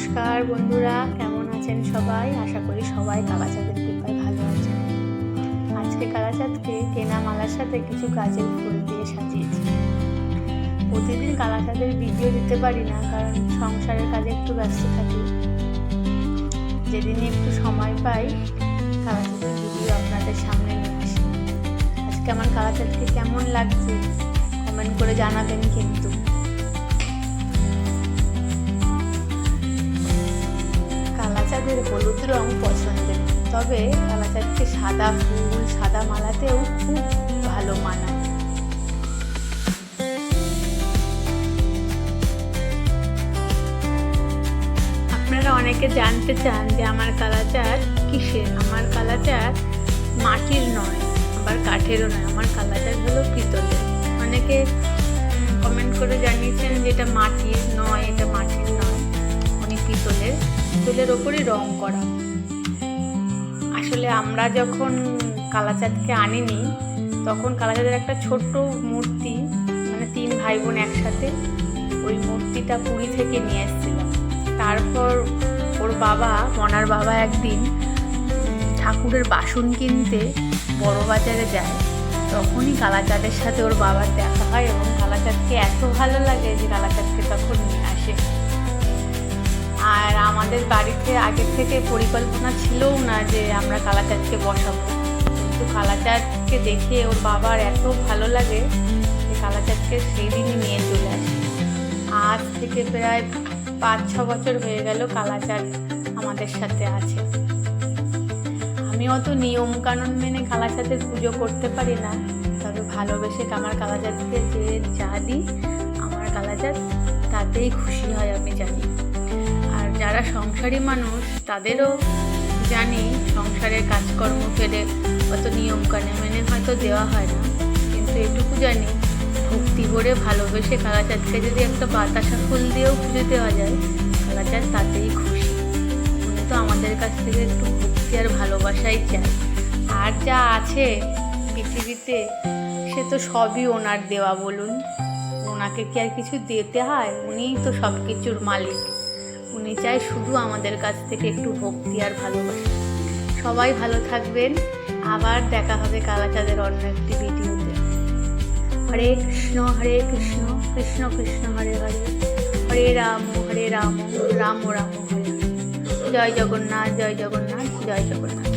নমস্কার বন্ধুরা, কেমন আছেন সবাই? আশা করি সবাই কালাচাঁদের কৃপায় ভালো আছেন। আজকে কালাচাঁদকে কেনা মালার সাথে কিছু গাছের ফুল দিয়ে সাজিয়েছি। প্রতিদিন কালাচাঁদের ভিডিও দিতে পারি না, কারণ সংসারের কাজে একটু ব্যস্ত থাকি। যেদিনই একটু সময় পাই কালাচাঁদের ভিডিও আপনাদের সামনে নিয়ে আসি। আজকে আমার কালাচাঁদকে কেমন লাগছে কমেন্ট করে জানাবেন কিন্তু। কালাচাঁদের হলুদ রং পছন্দের, তবে কালাচাঁদকে সাদা ফুল সাদা মালাতেও খুব ভালো মানায়। আপনারা অনেকে জানতে চান যে আমার কালাচাঁদ কিসের। আমার কালাচাঁদ মাটির নয়, আবার কাঠেরও নয়, আমার কালাচাঁদ হলো পিতলের। অনেকে কমেন্ট করে জানিয়েছেন যে এটা মাটির নয়, এটা মাটির নয়, উনি পিতলের ওপরই রং করা। আসলে আমরা যখন কালাচাঁদকে আনিনি তখন কালাচাঁদের একটা ছোট্ট মূর্তি, মানে 3 ভাই বোন একসাথে, ওই মূর্তিটা পুরী থেকে নিয়ে এসেছিলাম। তারপর ওর বাবা, মনার বাবা, একদিন ঠাকুরের বাসন কিনতে বড় বাজারে যায়। তখনই কালাচাঁদের সাথে ওর বাবার দেখা হয় এবং কালাচাঁদকে এত ভালো লাগে যে কালাচাঁদকে তখন নিয়ে আসে। আর আমাদের বাড়িতে আগের থেকে পরিকল্পনা ছিলও না যে আমরা কালাচাঁদকে বসাবো, কিন্তু কালাচাঁদকে দেখে ওর বাবার এত ভালো লাগে যে কালাচাঁদকে সেই দিনই নিয়ে চলে আসে। আজ থেকে প্রায় 5-6 বছর হয়ে গেল কালাচাঁদ আমাদের সাথে আছে। আমি অত নিয়ম কানুন মেনে কালাচাঁদের পুজো করতে পারি না, তবে ভালোবেসে আমার কালাচাঁদকে যে যা দিই আমার কালাচাঁদ তাতেই খুশি হয়, আমি জানি। আর যারা সংসারী মানুষ তাদেরও জানি সংসারের কাজকর্ম ফেলে অত নিয়ম কানুন মেনে হয়তো দেওয়া হয় না, কিন্তু এটুকু জানি ভক্তি ভরে ভালোবেসে কালাচাঁদকে যদি একটা বাতাসা ফুল দিয়েও পুজো দেওয়া যায় কালাচাঁদ তাতেই খুশি। উনি তো আমাদের কাছ থেকে একটু ভক্তি আর ভালোবাসাই চায়। আর যা আছে পৃথিবীতে সে তো সবই ওনার দেওয়া, বলুন। ওনাকে কি আর কিছু দিতে হয়? উনিই তো সব কিছুর মালিক। উনি চায় শুধু আমাদের কাছ থেকে একটু ভক্তি আর ভালোবাসা। সবাই ভালো থাকবেন, আবার দেখা হবে কালাচাঁদের অন্য একটি ভিডিওতে। হরে কৃষ্ণ কৃষ্ণ কৃষ্ণ হরে হরে, হরে রাম রাম রাম হরে। জয় জগন্নাথ, জয় জগন্নাথ, জয় জগন্নাথ।